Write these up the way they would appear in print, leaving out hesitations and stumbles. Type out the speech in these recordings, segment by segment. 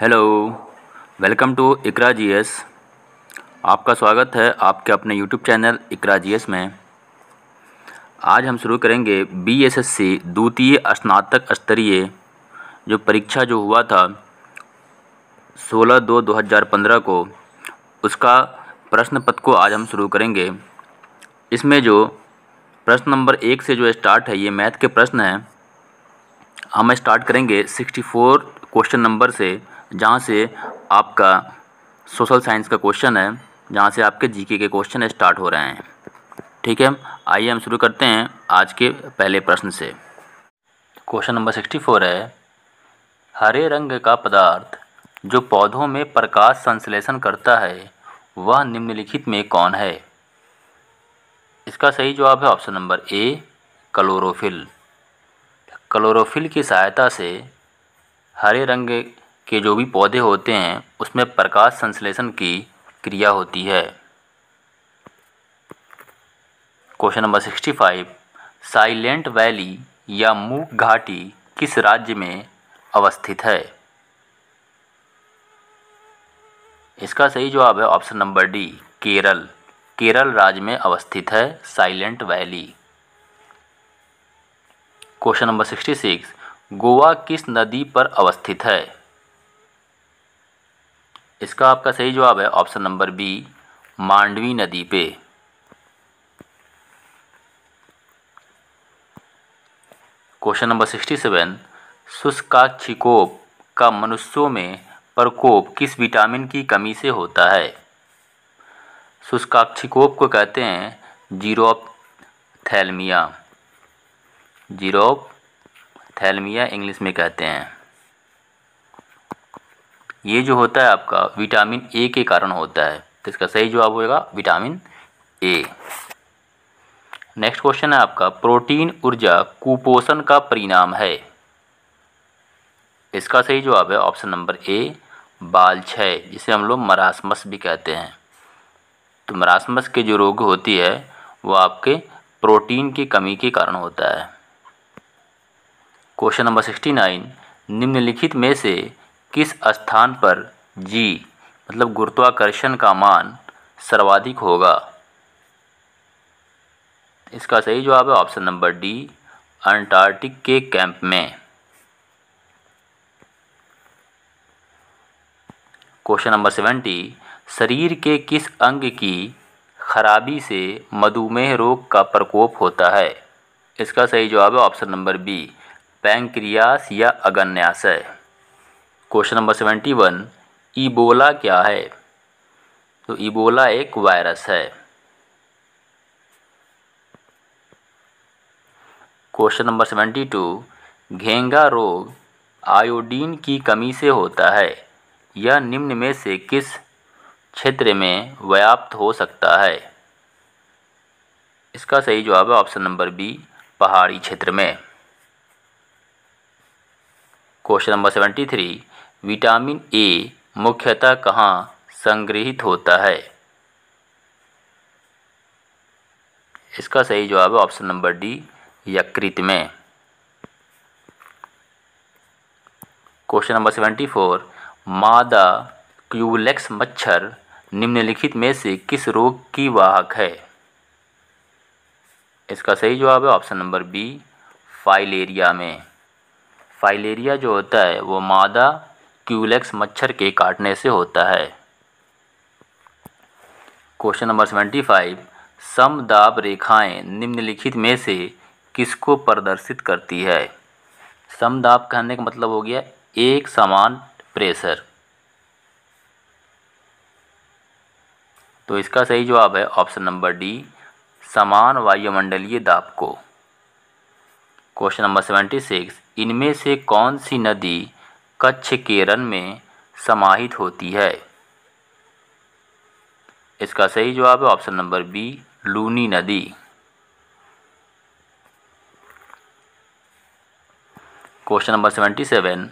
Hello, welcome to Iqra GS. आपका स्वागत है आपके अपने यूट्यूब चैनल इकरा जीएस में। आज हम शुरू करेंगे बीएसएससी द्वितीय स्नातक स्तरीय जो परीक्षा जो हुआ था 16/2/2015 को, उसका प्रश्न पत्र को आज हम शुरू करेंगे। इसमें जो प्रश्न नंबर 1 से जो स्टार्ट है, ये मैथ के प्रश्न हैं। हम स्टार्ट करेंगे 64 क्वेश्चन नंबर से, जहाँ से आपका सोशल साइंस का क्वेश्चन है, जहाँ से आपके जीके के क्वेश्चन स्टार्ट हो रहे हैं। ठीक है, आइए हम शुरू करते हैं आज के पहले प्रश्न से। क्वेश्चन नंबर 64 है, हरे रंग का पदार्थ जो पौधों में प्रकाश संश्लेषण करता है वह निम्नलिखित में कौन है? इसका सही जवाब है ऑप्शन नंबर ए, क्लोरोफिल। क्लोरोफिल की सहायता से हरे रंग के जो भी पौधे होते हैं उसमें प्रकाश संश्लेषण की क्रिया होती है। क्वेश्चन नंबर 65, साइलेंट वैली या मूक घाटी किस राज्य में अवस्थित है? इसका सही जवाब है option number D, Kerala. Kerala राज्य में अवस्थित है silent valley. Question number 66, Goa किस नदी पर अवस्थित है? इसका आपका सही जवाब है ऑप्शन नंबर बी, मांडवी नदी पे। क्वेश्चन नंबर 67, शुष्काक्षिकोप का मनुष्यों में प्रकोप किस विटामिन की कमी से होता है? शुष्काक्षिकोप को कहते हैं जीरोप्थैल्मिया। जीरोप्थैल्मिया इंग्लिश में कहते हैं। ये जो होता है आपका विटामिन ए के कारण होता है, तो इसका सही जवाब होगा विटामिन ए। नेक्स्ट क्वेश्चन है आपका, प्रोटीन ऊर्जा कुपोषण का परिणाम है। इसका सही जवाब है ऑप्शन नंबर ए, बाल क्षय, जिसे हम लोग मरासमस भी कहते हैं। तो मरासमस के जो रोग होती है वो आपके प्रोटीन की कमी के कारण होता है। क्वेश्चन नंबर 69, निम्नलिखित में से किस स्थान पर जी मतलब गुरुत्वाकर्षण का मान सर्वाधिक होगा? इसका सही जवाब है ऑप्शन नंबर डी, अंटार्कटिक के कैंप में। क्वेश्चन नंबर 70, शरीर के किस अंग की खराबी से मधुमेह रोग का प्रकोप होता है? इसका सही जवाब है ऑप्शन नंबर बी, पैंक्रियास या अग्न्याशय। क्वेश्चन नंबर 71, इबोला क्या है? तो इबोला एक वायरस है। क्वेश्चन नंबर 72, घेंगा रोग आयोडीन की कमी से होता है, यह निम्न में से किस क्षेत्र में व्याप्त हो सकता है? इसका सही जवाब है ऑप्शन नंबर बी, पहाड़ी क्षेत्र में। क्वेश्चन नंबर 73, विटामिन ए मुख्यतः कहाँ संग्रहित होता है? इसका सही जवाब है ऑप्शन नंबर डी, यकृत में। क्वेश्चन नंबर 74, मादा क्यूलेक्स मच्छर निम्नलिखित में से किस रोग की वाहक है? इसका सही जवाब है ऑप्शन नंबर बी, फाइलेरिया में। फाइलेरिया जो होता है वो मादा क्यूलेक्स मच्छर के काटने से होता है। क्वेश्चन नंबर 75, समदाब रेखाएं निम्नलिखित में से किसको प्रदर्शित करती है? समदाब कहने का मतलब हो गया एक समान प्रेशर। तो इसका सही जवाब है ऑप्शन नंबर डी, समान वायुमंडलीय दाब को। क्वेश्चन नंबर 76, इनमें से कौन सी नदी कच्छ केरन में समाहित होती है? इसका सही जवाब है ऑप्शन नंबर बी, लूनी नदी। क्वेश्चन नंबर 77,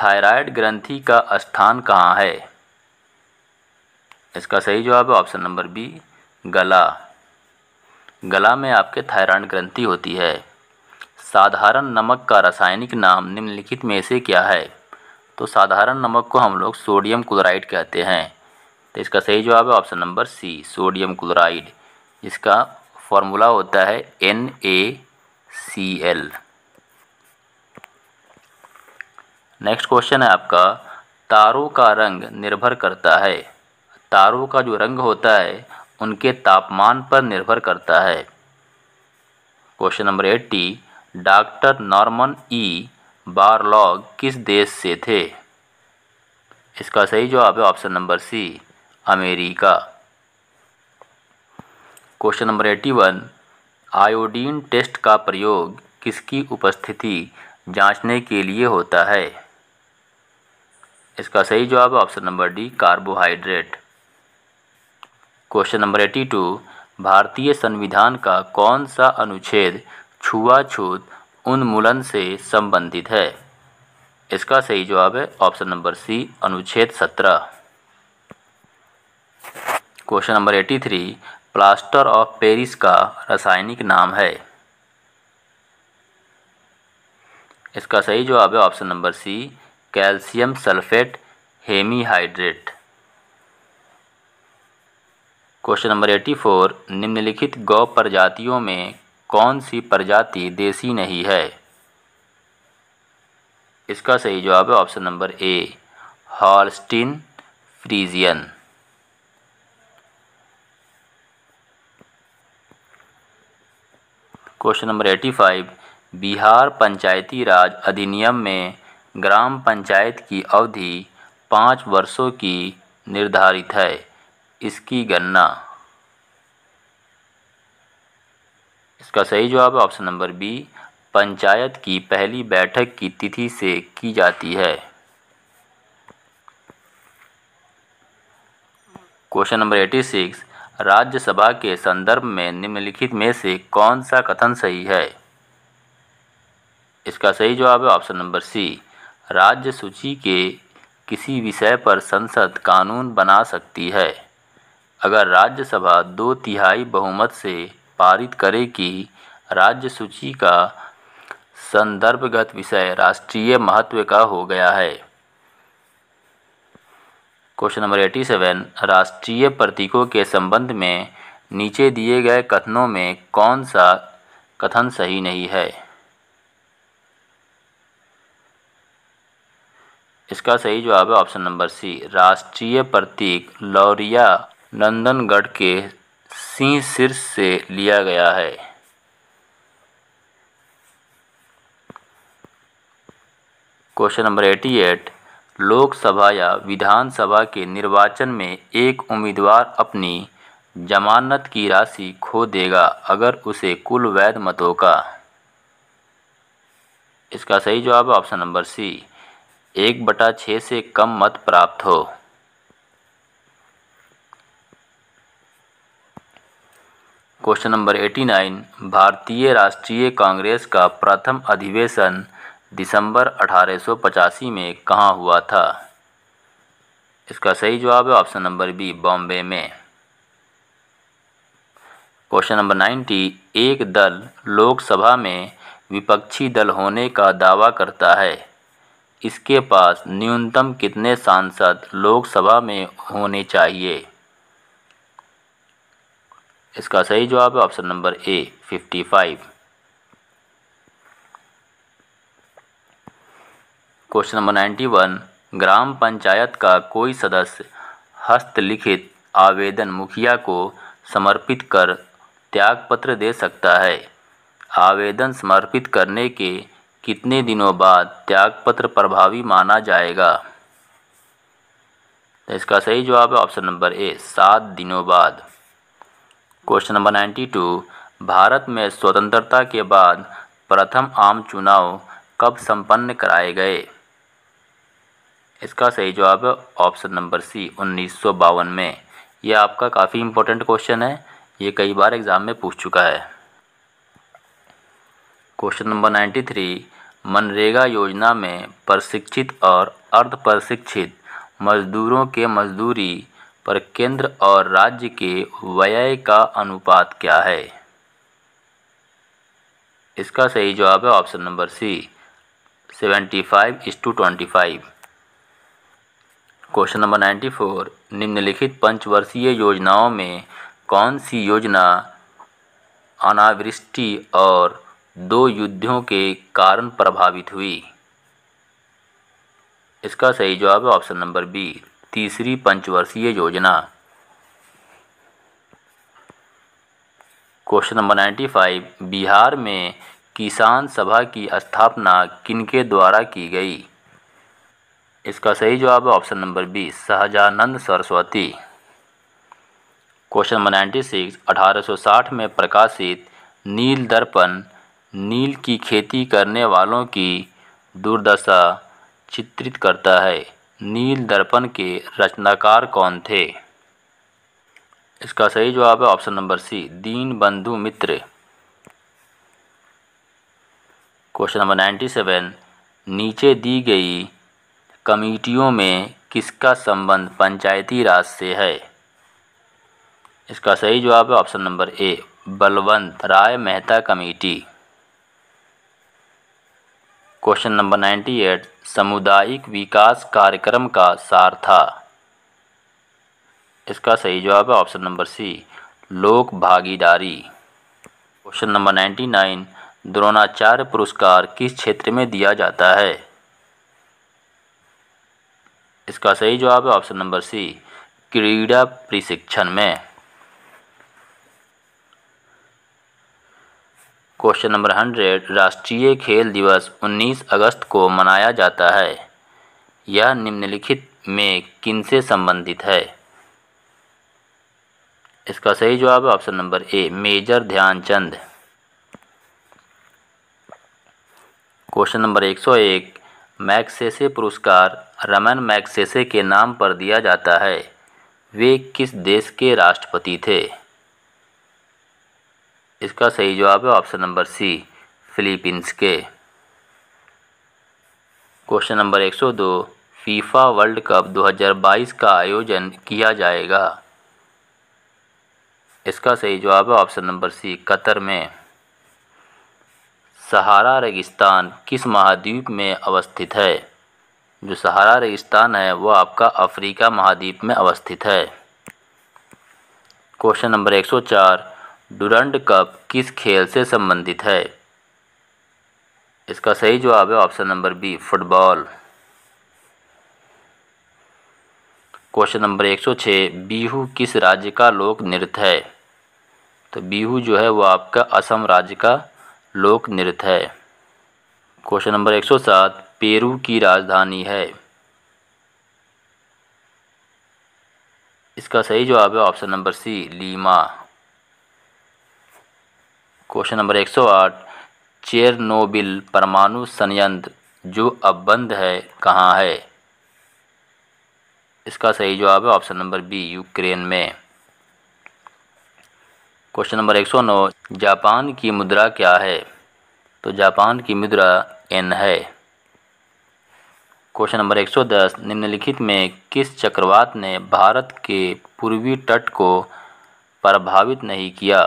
थायराइड ग्रंथि का स्थान कहाँ है? इसका सही जवाब है ऑप्शन नंबर बी, गला। गला में आपके थायराइड ग्रंथि होती है। साधारण नमक का रासायनिक नाम निम्नलिखित में से क्या है? तो साधारण नमक को हम लोग सोडियम क्लोराइड कहते हैं। तो इसका सही जवाब है option number C, sodium chloride. इसका फॉर्मूला होता है NaCl। नेक्स्ट क्वेश्चन है आपका, तारों का रंग निर्भर करता है। तारों का जो रंग होता है उनके तापमान पर निर्भर करता है। Question number 80, doctor Norman E Borlaug किस देश से थे? इसका सही जवाब है option number C, America. Question number 81, iodine test का प्रयोग किसकी उपस्थिति जांचने के लिए होता है? इसका सही जवाब है option number D, carbohydrate. Question number 82, भारतीय संविधान का कौन सा अनुच्छेद छुआछूत उन्मूलन से संबंधित है? इसका सही जवाब है ऑप्शन नंबर सी, अनुच्छेद 17। Question number 83, plaster of Paris का रासायनिक नाम है? इसका सही जवाब है option number C, calcium sulphate hemihydrate. Question number 84, निम्नलिखित गौ प्रजातियों में कौन सी प्रजाति देसी नहीं है? इसका सही जवाब है option number A, Holstein Friesian. Question number 85, Bihar Panchayati Raj अधिनियम में ग्राम पंचायत की अवधि 5 वर्षों की निर्धारित है। इसकी गणना? इसका सही जवाब है ऑप्शन नंबर बी, पंचायत की पहली बैठक की तिथि से की जाती है। क्वेश्चन नंबर 86, राज्यसभा के संदर्भ में निम्नलिखित में से कौन सा कथन सही है? इसका सही जवाब है ऑप्शन नंबर सी, राज्य सूची के किसी विषय पर संसद कानून बना सकती है अगर राज्यसभा 2/3 बहुमत से पारित करे कि राज्य सूची का संदर्भगत विषय राष्ट्रीय महत्व का हो गया है। क्वेश्चन नंबर 87, राष्ट्रीय प्रतीकों के संबंध में नीचे दिए गए कथनों में कौन सा कथन सही नहीं है? इसका सही जवाब है ऑप्शन नंबर सी, राष्ट्रीय प्रतीक लौरिया नंदनगढ़ के सिंह शीर्ष से लिया गया है। क्वेश्चन नंबर 88, लोकसभा या विधानसभा के निर्वाचन में एक उम्मीदवार अपनी जमानत की राशि खो देगा अगर उसे कुल वैध मतों का? इसका सही जवाब है ऑप्शन नंबर सी, 1/6 से कम मत प्राप्त हो। क्वेश्चन नंबर 89, भारतीय राष्ट्रीय कांग्रेस का प्रथम अधिवेशन दिसंबर 1885 में कहाँ हुआ था? इसका सही जवाब है ऑप्शन नंबर बी, बॉम्बे में। क्वेश्चन नंबर 90, एक दल लोकसभा में विपक्षी दल होने का दावा करता है। इसके पास न्यूनतम कितने सांसद लोकसभा में होने चाहिए? इसका सही जवाब है ऑप्शन नंबर ए, 55। क्वेश्चन नंबर 91, ग्राम पंचायत का कोई सदस्य हस्तलिखित आवेदन मुखिया को समर्पित कर त्यागपत्र दे सकता है। आवेदन समर्पित करने के कितने दिनों बाद त्यागपत्र प्रभावी माना जाएगा? तो इसका सही जवाब है ऑप्शन नंबर ए, 7 दिनों बाद। क्वेश्चन नंबर 92, भारत में स्वतंत्रता के बाद प्रथम आम चुनाव कब संपन्न कराए गए? इसका सही जवाब है ऑप्शन नंबर सी, 1952 में। यह आपका काफ़ी इम्पोर्टेंट क्वेश्चन है, ये कई बार एग्जाम में पूछ चुका है। क्वेश्चन नंबर 93, मनरेगा योजना में प्रशिक्षित और अर्ध प्रशिक्षित मजदूरों के मजदूरी पर केंद्र और राज्य के व्यय का अनुपात क्या है? इसका सही जवाब है option number C, 75:25। Question number 94, निम्नलिखित पंचवर्षीय योजनाओं में कौन सी योजना अनावृष्टि और 2 युद्धों के कारण प्रभावित हुई? इसका सही जवाब है ऑप्शन नंबर बी, तीसरी पंचवर्षीय योजना। क्वेश्चन नंबर 95, बिहार में किसान सभा की स्थापना किनके द्वारा की गई? इसका सही जवाब है option number B, Sahajanand Saraswati. Question number 96, 1860 में प्रकाशित नील दर्पण नील की खेती करने वालों की दुर्दशा चित्रित करता है। नील दर्पण के रचनाकार कौन थे? इसका सही जवाब है ऑप्शन नंबर सी, दीनबंधु मित्र। क्वेश्चन नंबर 97, नीचे दी गई कमेटियों में किसका संबंध पंचायती राज से है? इसका सही जवाब है option number A, Balwant Rai Mehta committee. Question number 98, सामुदायिक विकास कार्यक्रम का सार था। इसका सही जवाब है ऑप्शन नंबर सी, लोक भागीदारी। क्वेश्चन नंबर 99, द्रोणाचार्य पुरस्कार किस क्षेत्र में दिया जाता है? इसका सही जवाब है ऑप्शन नंबर सी, क्रीड़ा प्रशिक्षण में। क्वेश्चन नंबर 100, राष्ट्रीय खेल दिवस 19 अगस्त को मनाया जाता है। यह निम्नलिखित में किनसे संबंधित है? इसका सही जवाब है option number A, major Dhyan Chand. Question number 101, Magsaysay पुरस्कार रमन मैग्सेसे के नाम पर दिया जाता है। वे किस देश के राष्ट्रपति थे? इसका सही जवाब है ऑप्शन नंबर सी, फिलीपींस के। Question number 102, FIFA world cup 2022 का आयोजन किया जाएगा। इसका सही जवाब है ऑप्शन नंबर सी, कतर में। सहारा रेगिस्तान किस महाद्वीप में अवस्थित है? जो सहारा रेगिस्तान है वो आपका अफ्रीका महाद्वीप में अवस्थित है। क्वेश्चन नंबर 104, डुरंड कप किस खेल से संबंधित है? इसका सही जवाब है option number B, football. Question number 106, Bihu किस राज्य का लोक नृत्य है? तो बिहू जो है वो आपका असम राज्य का लोक नृत्य है। क्वेश्चन नंबर 107, पेरू की राजधानी है। इसका सही जवाब है option number C, Lima. Question number 108, Chernobyl परमाणु संयंत्र जो अब बंद है कहाँ है? इसका सही जवाब है ऑप्शन नंबर बी, यूक्रेन में। क्वेश्चन नंबर 109, जापान की मुद्रा क्या है? तो जापान की मुद्रा येन है। क्वेश्चन नंबर 110, निम्नलिखित में किस चक्रवात ने भारत के पूर्वी तट को प्रभावित नहीं किया?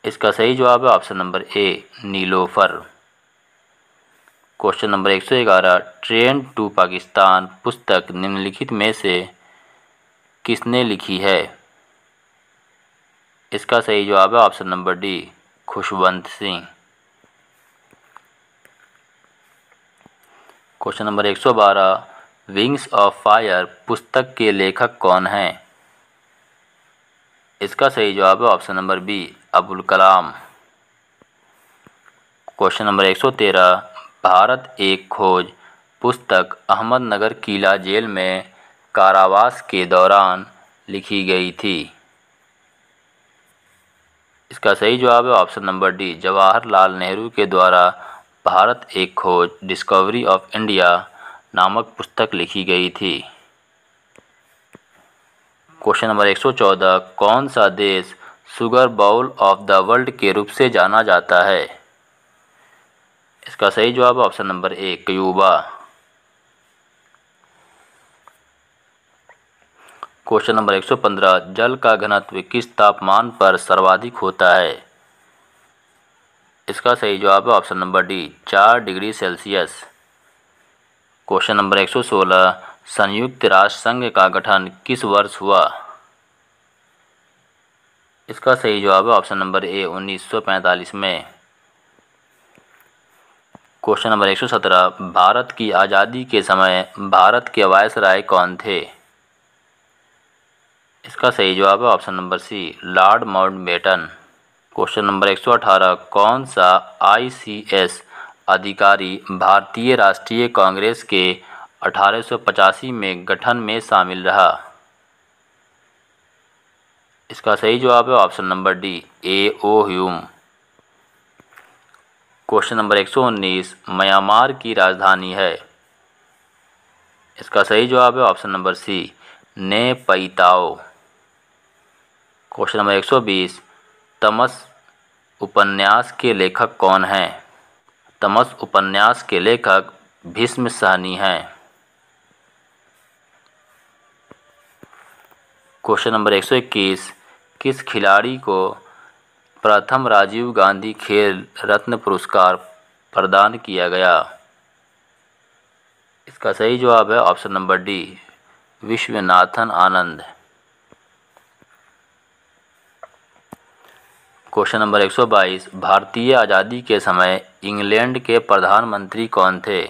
इसका सही जवाब है option number A, Nilofar. Question number 111, Train to Pakistan पुस्तक निम्नलिखित में से किसने लिखी है? इसका सही जवाब है option number D, Khushwant Singh. Question number 112, wings of fire पुस्तक के लेखक कौन हैं? इसका सही जवाब है option number B, Abul Kalam. Question number 113, Bharat एक खोज पुस्तक अहमदनगर किला जेल में कारावास के दौरान लिखी गई थी। इसका सही जवाब है option number D, Jawaharlal Nehru के द्वारा भारत एक खोज डिस्कवरी ऑफ इंडिया नामक पुस्तक लिखी गई थी। क्वेश्चन नंबर 114, कौन सा देश sugar bowl of the world के रूप से जाना जाता है? इसका सही जवाब है ऑप्शन नंबर ए, क्यूबा। क्वेश्चन नंबर 115, जल का घनत्व किस तापमान पर सर्वाधिक होता है? इसका सही जवाब है option number D, 4 degree Celsius. Question number 116, संयुक्त राष्ट्र संघ का गठन किस वर्ष हुआ? इसका सही जवाब है ऑप्शन नंबर ए 1945 में। क्वेश्चन नंबर 117, भारत की आज़ादी के समय भारत के वायसराय कौन थे? इसका सही जवाब है option number C Lord Mountbatten. Question number 118, कौन सा आईसीएस अधिकारी भारतीय राष्ट्रीय कांग्रेस के 1885 में गठन में शामिल रहा? इसका सही जवाब है option number D A O. Hume. Question number 119, Myanmar की राजधानी है? इसका सही जवाब है option number C Naypyidaw. Question number 120, Tamas उपन्यास के लेखक कौन हैं? तमस उपन्यास के लेखक भीष्म सहनी हैं। क्वेश्चन नंबर 121, किस खिलाड़ी को प्रथम राजीव गांधी खेल रत्न पुरस्कार प्रदान किया गया? इसका सही जवाब है option number D Viswanathan Anand. Question number 122, भारतीय आज़ादी के समय इंग्लैंड के प्रधानमंत्री कौन थे?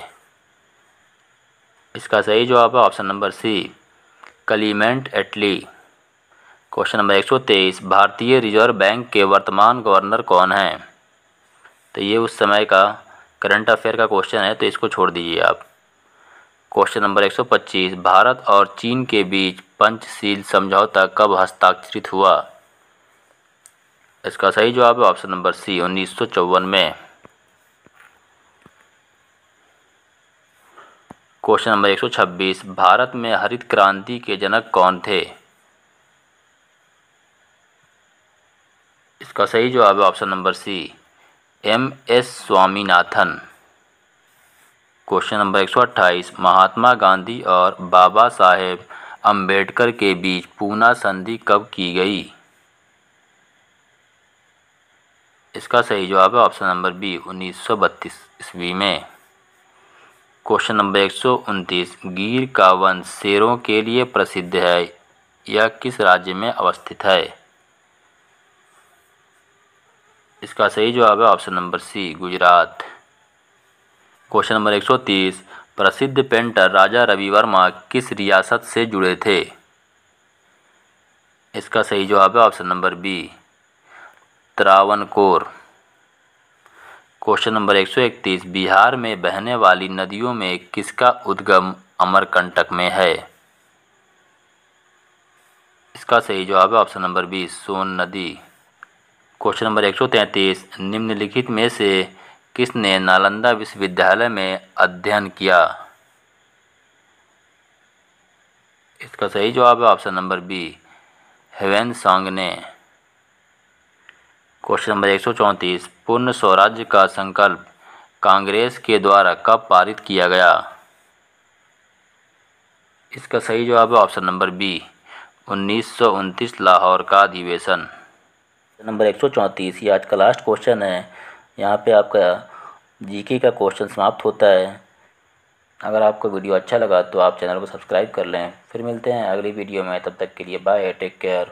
इसका सही जवाब है ऑप्शन नंबर सी क्लीमेंट एटली। क्वेश्चन नंबर 123, भारतीय रिजर्व बैंक के वर्तमान गवर्नर कौन हैं? तो ये उस समय का करंट अफेयर का क्वेश्चन है, तो इसको छोड़ दीजिए आप। क्वेश्चन नंबर 125, भारत और चीन के बीच पंचशील समझौता कब हस्ताक्षरित हुआ? इसका सही जवाब है ऑप्शन नंबर सी 1954 में। क्वेश्चन नंबर 126, भारत में हरित क्रांति के जनक कौन थे? इसका सही जवाब है option number C M S. Swaminathan. Question number 128, Mahatma Gandhi और बाबा साहेब अम्बेडकर के बीच पूना संधि कब की गई? इसका सही जवाब है ऑप्शन नंबर बी 1932 ईस्वी में। क्वेश्चन नंबर 129, गिर का वन शेरों के लिए प्रसिद्ध है, यह किस राज्य में अवस्थित है? इसका सही जवाब है option number C Gujarat. Question number 130, प्रसिद्ध पेंटर राजा रवि वर्मा किस रियासत से जुड़े थे? इसका सही जवाब है option number B Travancore. Question number 131, Bihar में बहने वाली नदियों में किसका उद्गम अमरकंटक में है? इसका सही जवाब है ऑप्शन नंबर बी सोन नदी। क्वेश्चन नंबर 133, निम्नलिखित में से किसने नालंदा विश्वविद्यालय में अध्ययन किया? इसका सही जवाब है ऑप्शन नंबर बी ह्वेनसांग ने। क्वेश्चन नंबर 134, पूर्ण स्वराज्य का संकल्प कांग्रेस के द्वारा कब पारित किया गया? इसका सही जवाब है ऑप्शन नंबर बी 1929 लाहौर का अधिवेशन। नंबर 134, ये आज का लास्ट क्वेश्चन है। यहाँ पे आपका जीके का क्वेश्चन समाप्त होता है। अगर आपको वीडियो अच्छा लगा तो आप चैनल को सब्सक्राइब कर लें। फिर मिलते हैं अगली वीडियो में, तब तक के लिए बाय, टेक केयर।